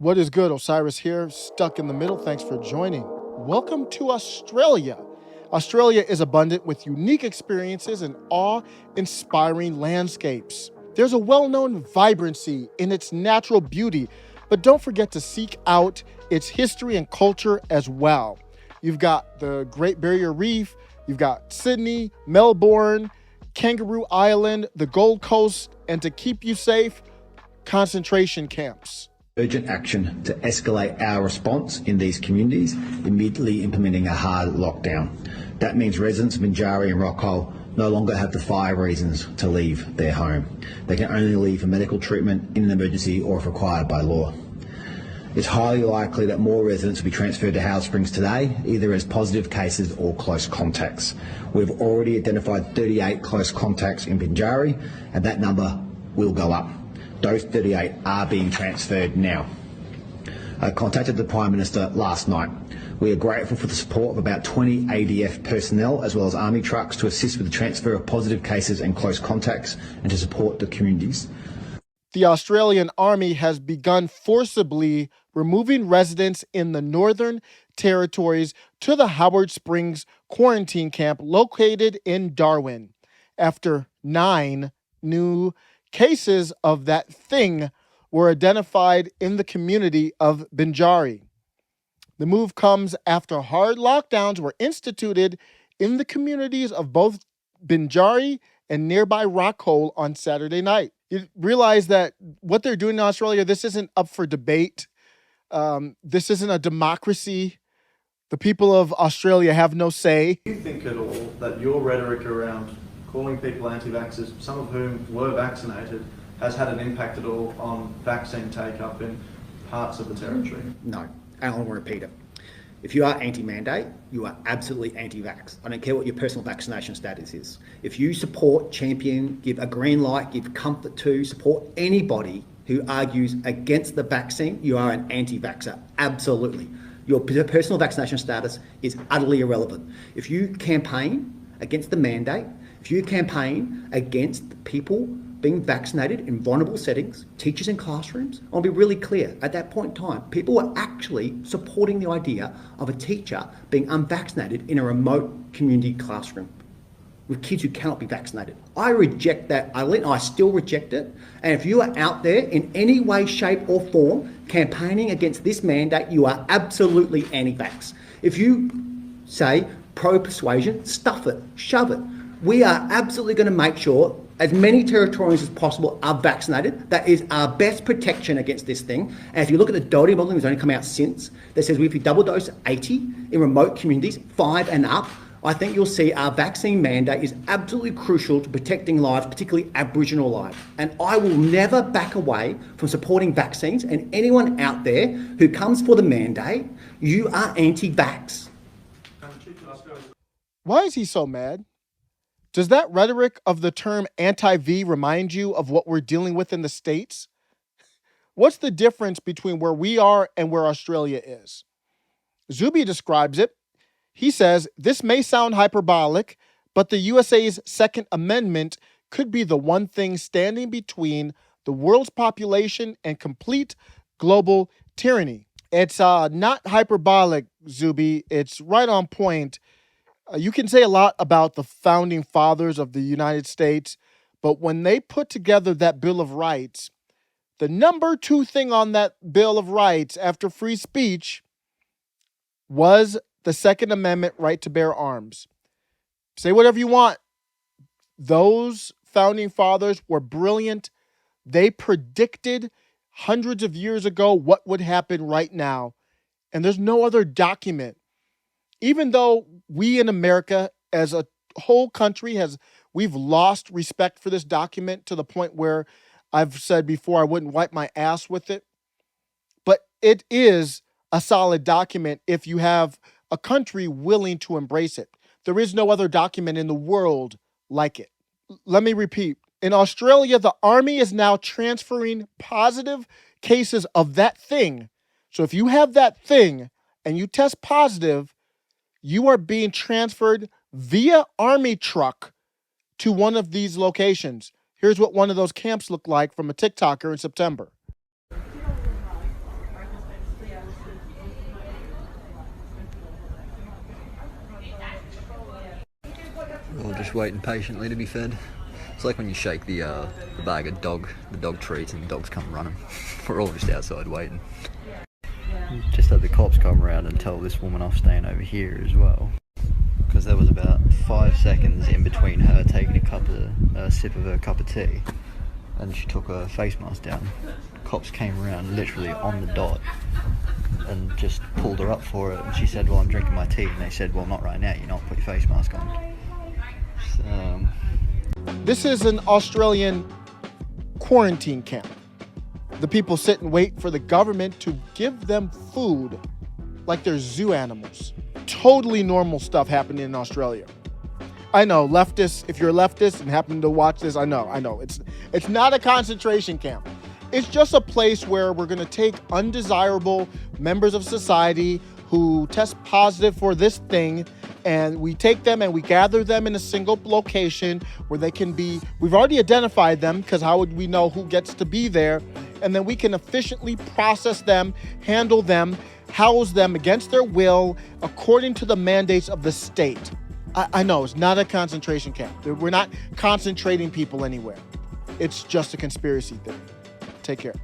What is good? Osiris here, stuck in the middle. Thanks for joining. Welcome to Australia. Australia is abundant with unique experiences and awe-inspiring landscapes. There's a well-known vibrancy in its natural beauty, but don't forget to seek out its history and culture as well. You've got the Great Barrier Reef, you've got Sydney, Melbourne, Kangaroo Island, the Gold Coast, and to keep you safe, concentration camps. Urgent action to escalate our response in these communities, immediately implementing a hard lockdown. That means residents of Binjari and Rockall no longer have the 5 reasons to leave their home. They can only leave for medical treatment in an emergency or if required by law. It's highly likely that more residents will be transferred to Howard Springs today, either as positive cases or close contacts. We've already identified 38 close contacts in Binjari, and that number will go up. Those 38 are being transferred now. I contacted the Prime Minister last night. We are grateful for the support of about 20 ADF personnel as well as Army trucks to assist with the transfer of positive cases and close contacts and to support the communities. The Australian Army has begun forcibly removing residents in the Northern Territories to the Howard Springs quarantine camp located in Darwin after 9 new cases of that thing were identified in the community of Binjari. The move comes after hard lockdowns were instituted in the communities of both Binjari and nearby Rockall on Saturday night. You realize that what they're doing in Australia, this isn't up for debate. This isn't a democracy. The people of Australia have no say. Do you think at all that your rhetoric around calling people anti-vaxxers, some of whom were vaccinated, has had an impact at all on vaccine take-up in parts of the territory? No, and I'll repeat it. If you are anti-mandate, you are absolutely anti-vax. I don't care what your personal vaccination status is. If you support, champion, give a green light, give comfort to, support anybody who argues against the vaccine, you are an anti-vaxxer, absolutely. Your personal vaccination status is utterly irrelevant. If you campaign against the mandate, if you campaign against people being vaccinated in vulnerable settings, teachers in classrooms, I'll be really clear, at that point in time, people were actually supporting the idea of a teacher being unvaccinated in a remote community classroom with kids who cannot be vaccinated. I reject that, Eileen, I still reject it. And if you are out there in any way, shape or form campaigning against this mandate, you are absolutely anti-vax. If you say pro-persuasion, stuff it, shove it. We are absolutely going to make sure as many Territorians as possible are vaccinated. That is our best protection against this thing. And if you look at the Doherty modelling that's only come out since, that says if you double dose 80 in remote communities, 5 and up, I think you'll see our vaccine mandate is absolutely crucial to protecting lives, particularly Aboriginal lives. And I will never back away from supporting vaccines. And anyone out there who comes for the mandate, you are anti-vax. Why is he so mad? Does that rhetoric of the term anti-V remind you of what we're dealing with in the States? What's the difference between where we are and where Australia is? Zuby describes it. He says, this may sound hyperbolic, but the USA's Second Amendment could be the one thing standing between the world's population and complete global tyranny. It's not hyperbolic, Zuby. It's right on point. You can say a lot about the founding fathers of the United States, but when they put together that Bill of Rights, the number 2 thing on that Bill of Rights after free speech was the Second Amendment right to bear arms. Say whatever you want. Those founding fathers were brilliant. They predicted hundreds of years ago what would happen right now, and there's no other document. Even though we in America as a whole country we've lost respect for this document to the point where I've said before I wouldn't wipe my ass with it. But it is a solid document if you have a country willing to embrace it. There is no other document in the world like it. Let me repeat. In Australia, the Army is now transferring positive cases of that thing. So if you have that thing and you test positive, you are being transferred via Army truck to one of these locations. Here's what one of those camps looked like from a TikToker in September. just waiting patiently to be fed. It's like when you shake the bag of the dog treats, and the dogs come running. We're all just outside waiting. Just had the cops come around and tell this woman off staying over here as well, because there was about 5 seconds in between her taking a sip of her cup of tea and she took her face mask down. Cops came around literally on the dot and just pulled her up for it, and she said, well, I'm drinking my tea, and they said, well, not right now, you not put your face mask on. So, This is an Australian quarantine camp. The people sit and wait for the government to give them food like they're zoo animals. Totally normal stuff happening in Australia. I know, leftists, if you're a leftist and happen to watch this, I know. It's not a concentration camp. It's just a place where we're gonna take undesirable members of society who test positive for this thing, and we take them and we gather them in a single location where they can be, we've already identified them, because how would we know who gets to be there? And then we can efficiently process them, handle them, house them against their will, according to the mandates of the state. I know, it's not a concentration camp. We're not concentrating people anywhere. It's just a conspiracy theory. Take care.